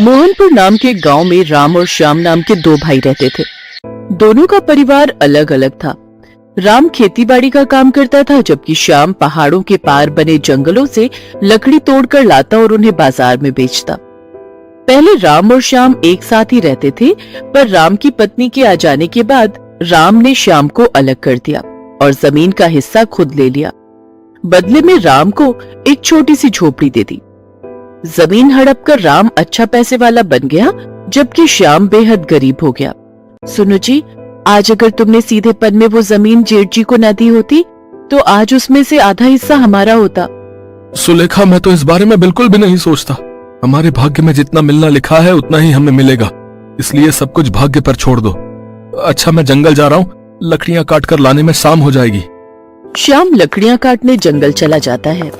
मोहनपुर नाम के गांव में राम और श्याम नाम के दो भाई रहते थे। दोनों का परिवार अलग अलग था। राम खेतीबाड़ी का काम करता था, जबकि श्याम पहाड़ों के पार बने जंगलों से लकड़ी तोड़कर लाता और उन्हें बाजार में बेचता। पहले राम और श्याम एक साथ ही रहते थे, पर राम की पत्नी के आ जाने के बाद राम ने श्याम को अलग कर दिया और जमीन का हिस्सा खुद ले लिया। बदले में राम को एक छोटी सी झोपड़ी दे दी। जमीन हड़प कर राम अच्छा पैसे वाला बन गया, जबकि श्याम बेहद गरीब हो गया। सुनो जी, आज अगर तुमने सीधेपन में वो जमीन जेठ जी को न दी होती तो आज उसमें से आधा हिस्सा हमारा होता। सुलेखा, मैं तो इस बारे में बिल्कुल भी नहीं सोचता। हमारे भाग्य में जितना मिलना लिखा है उतना ही हमें मिलेगा, इसलिए सब कुछ भाग्य पर छोड़ दो। अच्छा, मैं जंगल जा रहा हूँ, लकड़ियाँ काट कर लाने में शाम हो जाएगी। श्याम लकड़ियाँ काटने जंगल चला जाता है।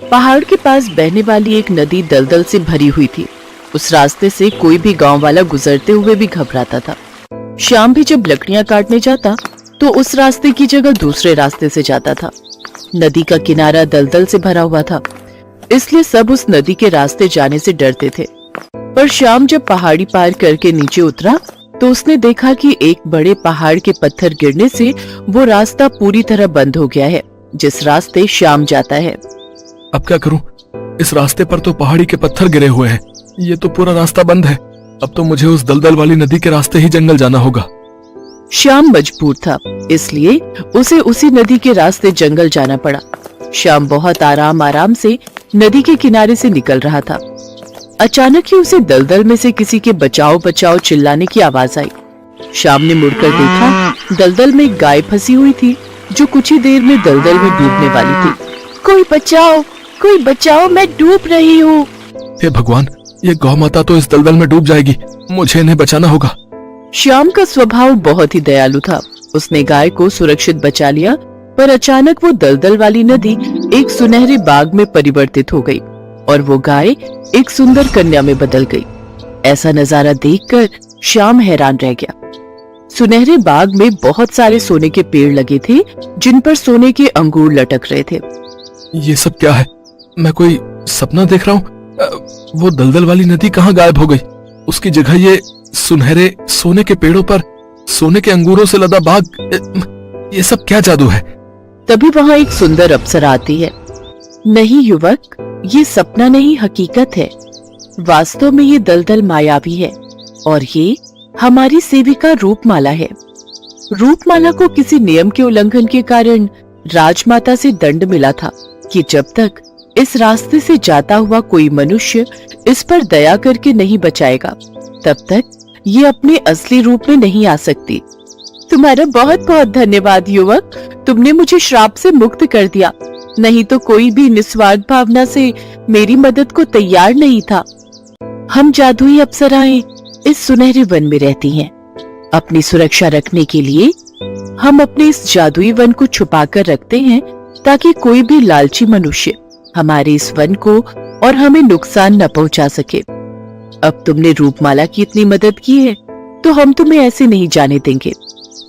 पहाड़ के पास बहने वाली एक नदी दलदल से भरी हुई थी। उस रास्ते से कोई भी गांव वाला गुजरते हुए भी घबराता था। श्याम भी जब लकड़ियां काटने जाता तो उस रास्ते की जगह दूसरे रास्ते से जाता था। नदी का किनारा दलदल से भरा हुआ था, इसलिए सब उस नदी के रास्ते जाने से डरते थे। पर श्याम जब पहाड़ी पार करके नीचे उतरा तो उसने देखा कि एक बड़े पहाड़ के पत्थर गिरने से वो रास्ता पूरी तरह बंद हो गया है, जिस रास्ते श्याम जाता है। अब क्या करूं? इस रास्ते पर तो पहाड़ी के पत्थर गिरे हुए हैं, ये तो पूरा रास्ता बंद है। अब तो मुझे उस दलदल वाली नदी के रास्ते ही जंगल जाना होगा। श्याम मजबूर था, इसलिए उसे उसी नदी के रास्ते जंगल जाना पड़ा। श्याम बहुत आराम से नदी के किनारे से निकल रहा था। अचानक ही उसे दलदल में से किसी के बचाओ बचाओ चिल्लाने की आवाज आई। श्याम ने मुड़कर देखा, दलदल में एक गाय फंसी हुई थी जो कुछ ही देर में दलदल में डूबने वाली थी। कोई बचाओ, मैं डूब रही हूँ। हे भगवान, ये गौ माता तो इस दलदल में डूब जाएगी, मुझे इन्हें बचाना होगा। श्याम का स्वभाव बहुत ही दयालु था। उसने गाय को सुरक्षित बचा लिया, पर अचानक वो दलदल वाली नदी एक सुनहरे बाग में परिवर्तित हो गई और वो गाय एक सुंदर कन्या में बदल गई। ऐसा नजारा देखकर श्याम हैरान रह गया। सुनहरे बाग में बहुत सारे सोने के पेड़ लगे थे, जिन पर सोने के अंगूर लटक रहे थे। ये सब क्या है? मैं कोई सपना देख रहा हूँ? वो दलदल वाली नदी कहाँ गायब हो गई? उसकी जगह ये सुनहरे सोने के पेड़ों पर सोने के अंगूरों से लदा बाग, ये सब क्या जादू है? तभी वहाँ एक सुंदर अप्सरा आती है। नहीं युवक, ये सपना नहीं, हकीकत है। वास्तव में ये दलदल मायावी है और ये हमारी सेविका रूपमाला है। रूपमाला को किसी नियम के उल्लंघन के कारण राजमाता से दंड मिला था कि जब तक इस रास्ते से जाता हुआ कोई मनुष्य इस पर दया करके नहीं बचाएगा, तब तक ये अपने असली रूप में नहीं आ सकती। तुम्हारा बहुत बहुत धन्यवाद युवक, तुमने मुझे श्राप से मुक्त कर दिया, नहीं तो कोई भी निस्वार्थ भावना से मेरी मदद को तैयार नहीं था। हम जादुई अप्सराएं इस सुनहरे वन में रहती हैं। अपनी सुरक्षा रखने के लिए हम अपने इस जादुई वन को छुपा कर रखते हैं, ताकि कोई भी लालची मनुष्य हमारे इस वन को और हमें नुकसान न पहुंचा सके। अब तुमने रूपमाला की इतनी मदद की है तो हम तुम्हें ऐसे नहीं जाने देंगे।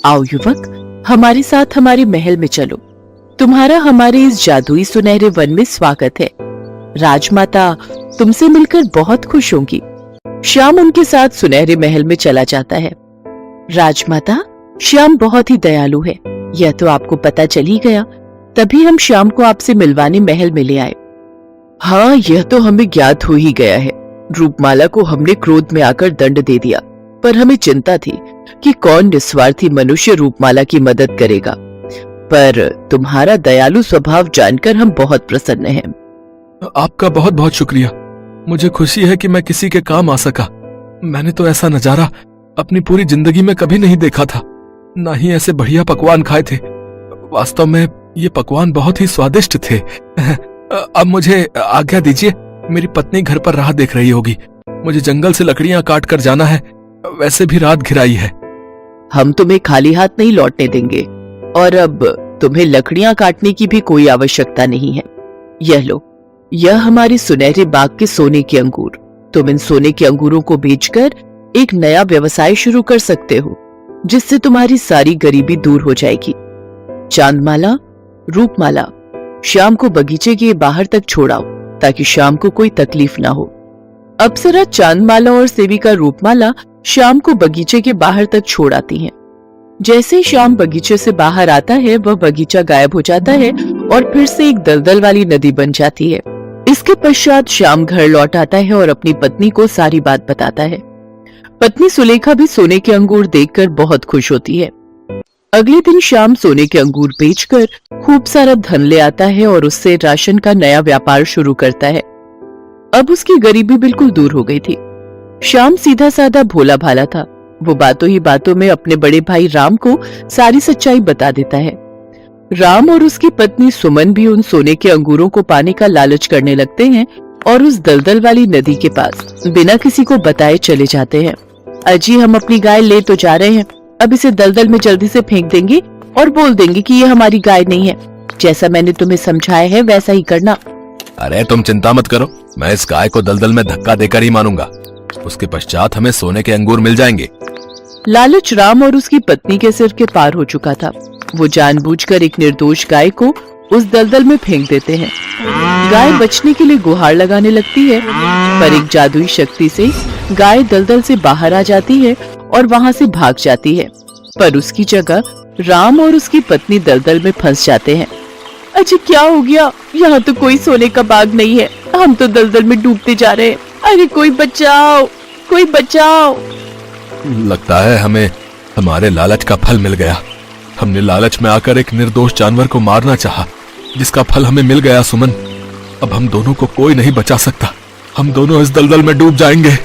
आओ युवक, हमारे साथ हमारे महल में चलो। तुम्हारा हमारे इस जादुई सुनहरे वन में स्वागत है। राजमाता तुमसे मिलकर बहुत खुश होंगी। श्याम उनके साथ सुनहरे महल में चला जाता है। राजमाता, श्याम बहुत ही दयालु है, यह तो आपको पता चल ही गया, तभी हम श्याम को आपसे मिलवाने महल में ले आए। हाँ, यह तो हमें ज्ञात हो ही गया है। रूपमाला को हमने क्रोध में आकर दंड दे दिया, पर हमें चिंता थी कि कौन निस्वार्थी मनुष्य रूपमाला की मदद करेगा। पर तुम्हारा दयालु स्वभाव जानकर हम बहुत प्रसन्न हैं। आपका बहुत बहुत शुक्रिया। मुझे खुशी है कि मैं किसी के काम आ सका। मैंने तो ऐसा नजारा अपनी पूरी जिंदगी में कभी नहीं देखा था, ना ही ऐसे बढ़िया पकवान खाए थे। वास्तव में ये पकवान बहुत ही स्वादिष्ट थे। अब मुझे आज्ञा दीजिए, मेरी पत्नी घर पर राह देख रही होगी। मुझे जंगल से लकड़ियां काट कर जाना है, वैसे भी रात घिराई है। हम तुम्हें खाली हाथ नहीं लौटने देंगे, और अब तुम्हें लकड़ियां काटने की भी कोई आवश्यकता नहीं है। यह लो, यह हमारे सुनहरे बाग के सोने के अंगूर। तुम इन सोने के अंगूरों को बेचकर एक नया व्यवसाय शुरू कर सकते हो, जिससे तुम्हारी सारी गरीबी दूर हो जाएगी। चांदमाला, रूपमाला, श्याम को बगीचे के बाहर तक छोड़ाओ, ताकि शाम को कोई तकलीफ ना हो। अप्सरा चांदमाला और सेविका रूपमाला श्याम को बगीचे के बाहर तक छोड़ आती हैं। जैसे ही श्याम बगीचे से बाहर आता है, वह बगीचा गायब हो जाता है और फिर से एक दलदल वाली नदी बन जाती है। इसके पश्चात श्याम घर लौट आता है और अपनी पत्नी को सारी बात बताता है। पत्नी सुलेखा भी सोने के अंगूर देखकर बहुत खुश होती है। अगले दिन श्याम सोने के अंगूर बेचकर खूब सारा धन ले आता है और उससे राशन का नया व्यापार शुरू करता है। अब उसकी गरीबी बिल्कुल दूर हो गई थी। श्याम सीधा साधा भोला भाला था। वो बातों ही बातों में अपने बड़े भाई राम को सारी सच्चाई बता देता है। राम और उसकी पत्नी सुमन भी उन सोने के अंगूरों को पाने का लालच करने लगते हैं और उस दलदल वाली नदी के पास बिना किसी को बताए चले जाते हैं। अजी, हम अपनी गाय ले तो जा रहे हैं, अब इसे दलदल में जल्दी से फेंक देंगे और बोल देंगे कि ये हमारी गाय नहीं है। जैसा मैंने तुम्हें समझाया है वैसा ही करना। अरे तुम चिंता मत करो, मैं इस गाय को दलदल में धक्का देकर ही मारूंगा। उसके पश्चात हमें सोने के अंगूर मिल जाएंगे। लालच राम और उसकी पत्नी के सिर के पार हो चुका था। वो जानबूझकर एक निर्दोष गाय को उस दलदल में फेंक देते हैं। गाय बचने के लिए गुहार लगाने लगती है, पर एक जादुई शक्ति से गाय दलदल से बाहर आ जाती है और वहां से भाग जाती है। पर उसकी जगह राम और उसकी पत्नी दलदल में फंस जाते हैं। अच्छा, क्या हो गया? यहाँ तो कोई सोने का बाग नहीं है, हम तो दलदल में डूबते जा रहे हैं। अरे कोई बचाओ, कोई बचाओ। लगता है हमें हमारे लालच का फल मिल गया। हमने लालच में आकर एक निर्दोष जानवर को मारना चाहा, जिसका फल हमें मिल गया। सुमन, अब हम दोनों को कोई नहीं बचा सकता। हम दोनों इस दलदल में डूब जाएंगे।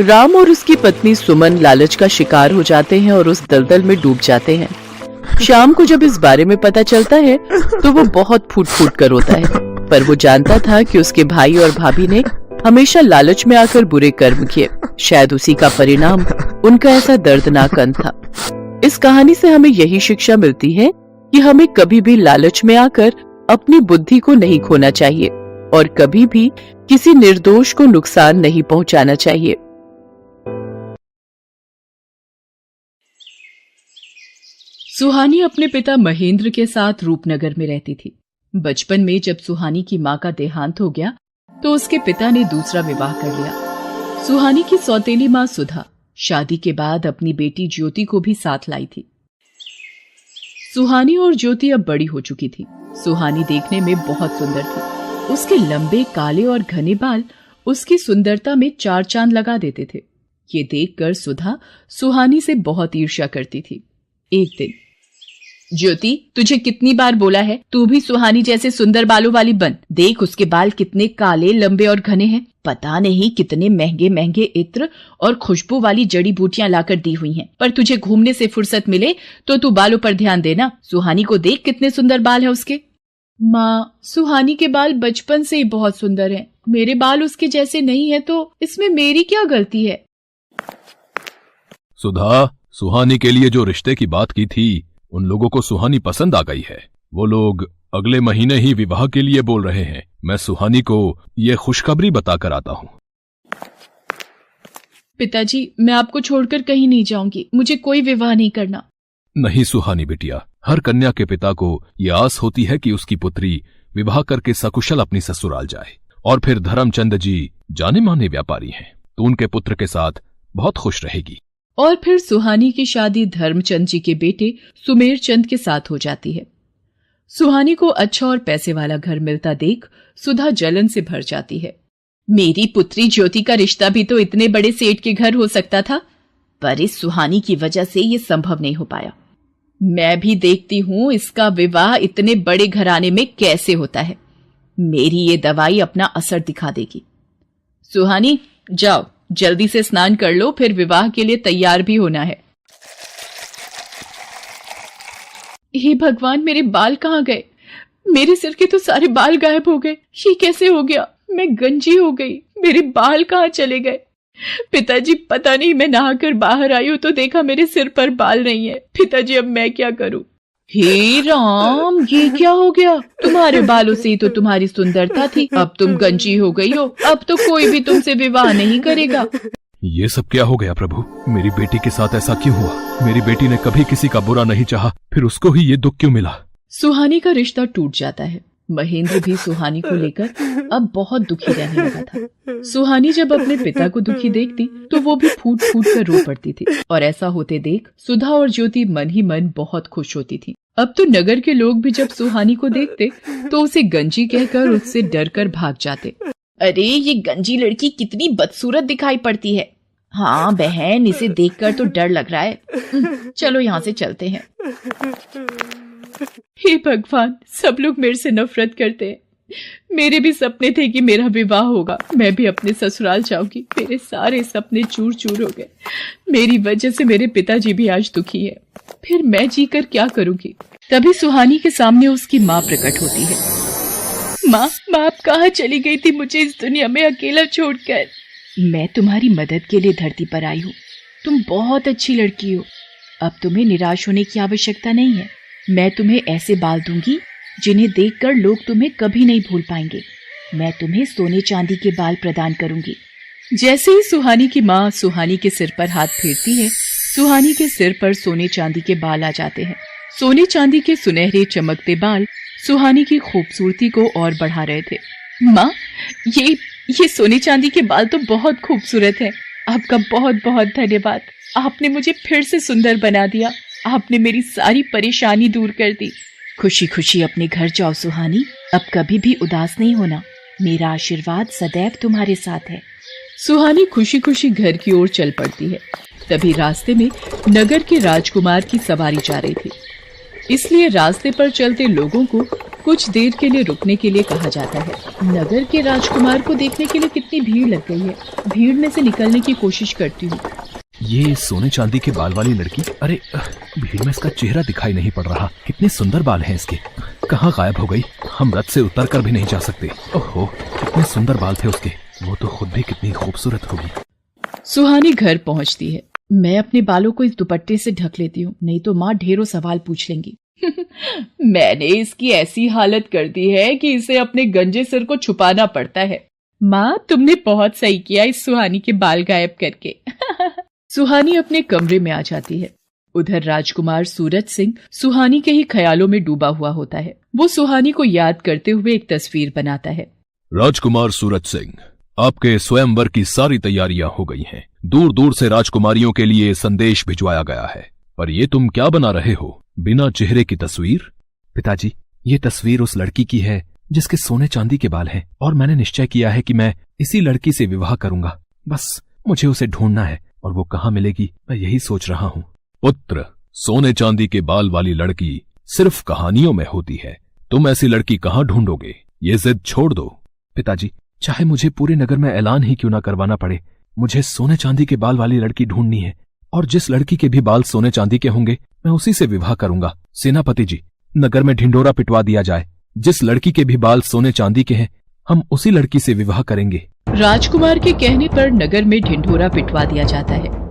राम और उसकी पत्नी सुमन लालच का शिकार हो जाते हैं और उस दलदल में डूब जाते हैं। शाम को जब इस बारे में पता चलता है तो वो बहुत फूट फूट कर रोता है, पर वो जानता था कि उसके भाई और भाभी ने हमेशा लालच में आकर बुरे कर्म किए। शायद उसी का परिणाम उनका ऐसा दर्दनाक अंत था। इस कहानी से हमें यही शिक्षा मिलती है कि हमें कभी भी लालच में आकर अपनी बुद्धि को नहीं खोना चाहिए और कभी भी किसी निर्दोष को नुकसान नहीं पहुंचाना चाहिए। सुहानी अपने पिता महेंद्र के साथ रूपनगर में रहती थी। बचपन में जब सुहानी की मां का देहांत हो गया तो उसके पिता ने दूसरा विवाह कर लिया। सुहानी की सौतेली मां सुधा शादी के बाद अपनी बेटी ज्योति को भी साथ लाई थी। सुहानी और ज्योति अब बड़ी हो चुकी थी। सुहानी देखने में बहुत सुंदर थी। उसके लंबे काले और घने बाल उसकी सुंदरता में चार चांद लगा देते थे। ये देखकर सुधा सुहानी से बहुत ईर्ष्या करती थी। एक दिन, ज्योति, तुझे कितनी बार बोला है तू भी सुहानी जैसे सुंदर बालों वाली बन। देख उसके बाल कितने काले, लंबे और घने हैं। पता नहीं कितने महंगे महंगे इत्र और खुशबू वाली जड़ी बूटियां लाकर दी हुई हैं। पर तुझे घूमने से फुर्सत मिले तो तू बालों पर ध्यान देना। सुहानी को देख कितने सुंदर बाल है उसके। माँ, सुहानी के बाल बचपन से ही बहुत सुंदर हैं। मेरे बाल उसके जैसे नहीं है तो इसमें मेरी क्या गलती है? सुधा, सुहानी के लिए जो रिश्ते की बात की थी उन लोगों को सुहानी पसंद आ गई है। वो लोग अगले महीने ही विवाह के लिए बोल रहे हैं। मैं सुहानी को ये खुशखबरी बताकर आता हूँ। पिताजी, मैं आपको छोड़कर कहीं नहीं जाऊंगी। मुझे कोई विवाह नहीं करना। नहीं सुहानी बिटिया, हर कन्या के पिता को ये आस होती है कि उसकी पुत्री विवाह करके सकुशल अपनी ससुराल जाए। और फिर धर्मचंद जी जाने माने व्यापारी हैं, तो उनके पुत्र के साथ बहुत खुश रहेगी। और फिर सुहानी की शादी धर्मचंद जी के बेटे सुमेर चंद के साथ हो जाती है। सुहानी को अच्छा और पैसे वाला घर मिलता देख सुधा जलन से भर जाती है। मेरी पुत्री ज्योति का रिश्ता भी तो इतने बड़े सेठ के घर हो सकता था, पर इस सुहानी की वजह से ये संभव नहीं हो पाया। मैं भी देखती हूँ इसका विवाह इतने बड़े घराने में कैसे होता है। मेरी ये दवाई अपना असर दिखा देगी। सुहानी, जाओ जल्दी से स्नान कर लो, फिर विवाह के लिए तैयार भी होना है। हे भगवान, मेरे बाल कहाँ गए? मेरे सिर के तो सारे बाल गायब हो गए। ये कैसे हो गया? मैं गंजी हो गई। मेरे बाल कहाँ चले गए? पिताजी, पता नहीं, मैं नहाकर बाहर आई हूँ तो देखा मेरे सिर पर बाल नहीं है। पिताजी, अब मैं क्या करूँ? हे राम, ये क्या हो गया? तुम्हारे बालों से ही तो तुम्हारी सुंदरता थी, अब तुम गंजी हो गई हो। अब तो कोई भी तुमसे विवाह नहीं करेगा। ये सब क्या हो गया प्रभु? मेरी बेटी के साथ ऐसा क्यों हुआ? मेरी बेटी ने कभी किसी का बुरा नहीं चाहा, फिर उसको ही ये दुख क्यों मिला? सुहानी का रिश्ता टूट जाता है। महेंद्र भी सुहानी को लेकर अब बहुत दुखी रहने लगा था। सुहानी जब अपने पिता को दुखी देखती तो वो भी फूट फूट कर रो पड़ती थी, और ऐसा होते देख सुधा और ज्योति मन ही मन बहुत खुश होती थी। अब तो नगर के लोग भी जब सुहानी को देखते तो उसे गंजी कहकर उससे डर कर भाग जाते। अरे ये गंजी लड़की कितनी बदसूरत दिखाई पड़ती है। हाँ बहन, इसे देखकर तो डर लग रहा है। चलो यहाँ से चलते हैं। हे भगवान, सब लोग मेरे से नफरत करते हैं। मेरे भी सपने थे कि मेरा विवाह होगा, मैं भी अपने ससुराल जाऊंगी। मेरे सारे सपने चूर चूर हो गए। मेरी वजह से मेरे पिताजी भी आज दुखी है। फिर मैं जीकर क्या करूंगी। तभी सुहानी के सामने उसकी माँ प्रकट होती है। माँ, आप कहाँ चली गई थी मुझे इस दुनिया में अकेला छोड़कर? मैं तुम्हारी मदद के लिए धरती पर आई हूँ। तुम बहुत अच्छी लड़की हो। अब तुम्हें निराश होने की आवश्यकता नहीं है। मैं तुम्हें ऐसे बाल दूंगी जिन्हें देखकर लोग तुम्हें कभी नहीं भूल पाएंगे। मैं तुम्हें सोने चांदी के बाल प्रदान करूंगी। जैसे ही सुहानी की माँ सुहानी के सिर पर हाथ फेरती है, सुहानी के सिर पर सोने चांदी के बाल आ जाते हैं। सोने चांदी के सुनहरे चमकते बाल सुहानी की खूबसूरती को और बढ़ा रहे थे। माँ, ये सोने चांदी के बाल तो बहुत खूबसूरत है। आपका बहुत बहुत धन्यवाद। आपने मुझे फिर से सुंदर बना दिया। आपने मेरी सारी परेशानी दूर कर दी। खुशी खुशी अपने घर जाओ सुहानी। अब कभी भी उदास नहीं होना। मेरा आशीर्वाद सदैव तुम्हारे साथ है। सुहानी खुशी खुशी घर की ओर चल पड़ती है। तभी रास्ते में नगर के राजकुमार की सवारी जा रही थी, इसलिए रास्ते पर चलते लोगों को कुछ देर के लिए रुकने के लिए कहा जाता है। नगर के राजकुमार को देखने के लिए कितनी भीड़ लग गई है। भीड़ में से निकलने की कोशिश करती हूँ। ये सोने चांदी के बाल वाली लड़की, अरे भीड़ में इसका चेहरा दिखाई नहीं पड़ रहा। कितने सुंदर बाल हैं इसके। कहाँ गायब हो गई? हम रथ से उतर कर भी नहीं जा सकते। ओहो, कितने सुंदर बाल थे उसके। वो तो खुद भी कितनी खूबसूरत होगी। सुहानी घर पहुंचती है। मैं अपने बालों को इस दुपट्टे से ढक लेती हूँ, नहीं तो माँ ढेरों सवाल पूछ लेंगी। मैंने इसकी ऐसी हालत कर दी है कि इसे अपने गंजे सिर को छुपाना पड़ता है। माँ, तुमने बहुत सही किया इस सुहानी के बाल गायब करके। सुहानी अपने कमरे में आ जाती है। उधर राजकुमार सूरज सिंह सुहानी के ही ख्यालों में डूबा हुआ होता है। वो सुहानी को याद करते हुए एक तस्वीर बनाता है। राजकुमार सूरज सिंह, आपके स्वयंवर की सारी तैयारियां हो गई हैं। दूर दूर से राजकुमारियों के लिए संदेश भिजवाया गया है। पर ये तुम क्या बना रहे हो? बिना चेहरे की तस्वीर? पिताजी, ये तस्वीर उस लड़की की है जिसके सोने चांदी के बाल हैं, और मैंने निश्चय किया है कि मैं इसी लड़की से विवाह करूंगा। बस मुझे उसे ढूंढना है, और वो कहाँ मिलेगी मैं यही सोच रहा हूँ। पुत्र, सोने चांदी के बाल वाली लड़की सिर्फ कहानियों में होती है। तुम ऐसी लड़की कहाँ ढूंढोगे? ये जिद छोड़ दो। पिताजी, चाहे मुझे पूरे नगर में ऐलान ही क्यों ना करवाना पड़े, मुझे सोने चांदी के बाल वाली लड़की ढूंढनी है, और जिस लड़की के भी बाल सोने चांदी के होंगे मैं उसी से विवाह करूंगा। सेनापति जी, नगर में ढिंढोरा पिटवा दिया जाए। जिस लड़की के भी बाल सोने चांदी के हैं, हम उसी लड़की से विवाह करेंगे। राजकुमार के कहने पर नगर में ढिंढोरा पिटवा दिया जाता है।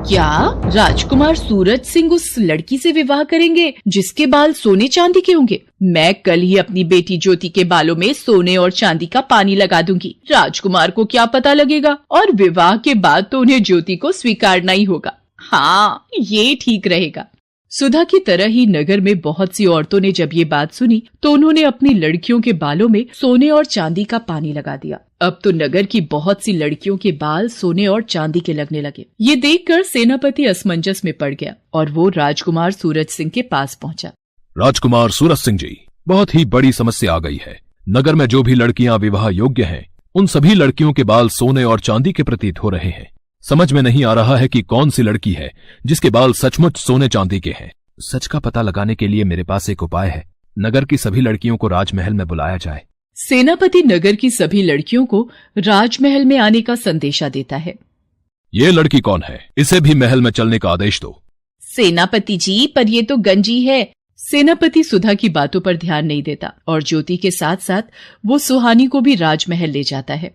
क्या राजकुमार सूरज सिंह उस लड़की से विवाह करेंगे जिसके बाल सोने चांदी के होंगे? मैं कल ही अपनी बेटी ज्योति के बालों में सोने और चांदी का पानी लगा दूंगी। राजकुमार को क्या पता लगेगा, और विवाह के बाद तो उन्हें ज्योति को स्वीकारना ही होगा। हाँ, ये ठीक रहेगा। सुधा की तरह ही नगर में बहुत सी औरतों ने जब ये बात सुनी तो उन्होंने अपनी लड़कियों के बालों में सोने और चांदी का पानी लगा दिया। अब तो नगर की बहुत सी लड़कियों के बाल सोने और चांदी के लगने लगे। ये देखकर सेनापति असमंजस में पड़ गया और वो राजकुमार सूरज सिंह के पास पहुंचा। राजकुमार सूरज सिंह जी, बहुत ही बड़ी समस्या आ गई है। नगर में जो भी लड़कियां विवाह योग्य हैं, उन सभी लड़कियों के बाल सोने और चांदी के प्रतीत हो रहे हैं। समझ में नहीं आ रहा है कि कौन सी लड़की है जिसके बाल सचमुच सोने चांदी के हैं। सच का पता लगाने के लिए मेरे पास एक उपाय है। नगर की सभी लड़कियों को राजमहल में बुलाया जाए। सेनापति नगर की सभी लड़कियों को राजमहल में आने का संदेशा देता है। ये लड़की कौन है? इसे भी महल में चलने का आदेश दो। सेनापति जी, पर ये तो गंजी है। सेनापति सुधा की बातों पर ध्यान नहीं देता और ज्योति के साथ साथ वो सुहानी को भी राजमहल ले जाता है।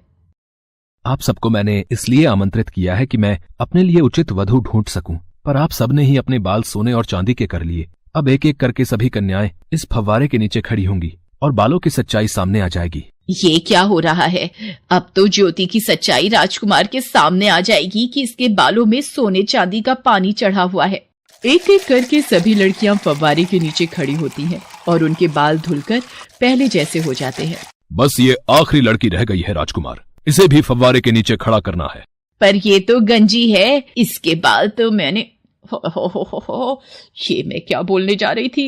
आप सबको मैंने इसलिए आमंत्रित किया है कि मैं अपने लिए उचित वधू ढूंढ सकूं, पर आप सबने ही अपने बाल सोने और चांदी के कर लिए। अब एक एक करके सभी कन्याएं इस फव्वारे के नीचे खड़ी होंगी और बालों की सच्चाई सामने आ जाएगी। ये क्या हो रहा है? अब तो ज्योति की सच्चाई राजकुमार के सामने आ जाएगी कि इसके बालों में सोने चांदी का पानी चढ़ा हुआ है। एक एक करके सभी लड़कियां फव्वारे के नीचे खड़ी होती हैं और उनके बाल धुलकर पहले जैसे हो जाते हैं। बस ये आखिरी लड़की रह गई है राजकुमार, इसे भी फव्वारे के नीचे खड़ा करना है। पर ये तो गंजी है, इसके बाल तो मैंने हो, ये मैं क्या बोलने जा रही थी।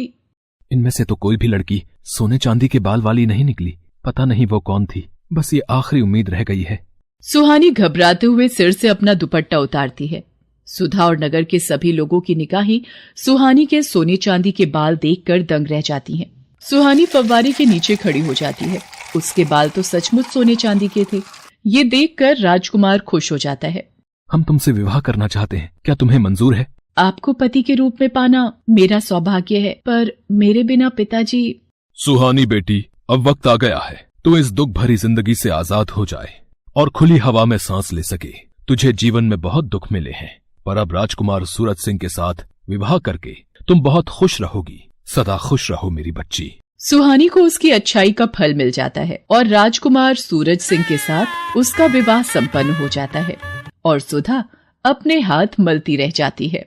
इनमें से तो कोई भी लड़की सोने चांदी के बाल वाली नहीं निकली, पता नहीं वो कौन थी। बस ये आखिरी उम्मीद रह गई है। सुहानी घबराते हुए सिर से अपना दुपट्टा उतारती है। सुधा और नगर के सभी लोगों की निगाहें सुहानी के सोने चांदी के बाल देखकर दंग रह जाती हैं। सुहानी फव्वारे के नीचे खड़ी हो जाती है। उसके बाल तो सचमुच सोने चांदी के थे। ये देखकर राजकुमार खुश हो जाता है। हम तुमसे विवाह करना चाहते हैं, क्या तुम्हें मंजूर है? आपको पति के रूप में पाना मेरा सौभाग्य है, पर मेरे बिना पिताजी। सुहानी बेटी, अब वक्त आ गया है तू इस दुख भरी जिंदगी से आजाद हो जाए और खुली हवा में सांस ले सके। तुझे जीवन में बहुत दुख मिले हैं, पर अब राजकुमार सूरज सिंह के साथ विवाह करके तुम बहुत खुश रहोगी। सदा खुश रहो मेरी बच्ची। सुहानी को उसकी अच्छाई का फल मिल जाता है और राजकुमार सूरज सिंह के साथ उसका विवाह संपन्न हो जाता है और सुधा अपने हाथ मलती रह जाती है।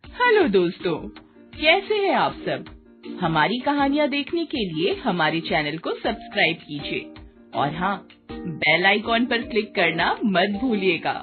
हेलो दोस्तों, कैसे हैं आप सब? हमारी कहानियाँ देखने के लिए हमारे चैनल को सब्सक्राइब कीजिए और हाँ, बेल आइकॉन पर क्लिक करना मत भूलिएगा।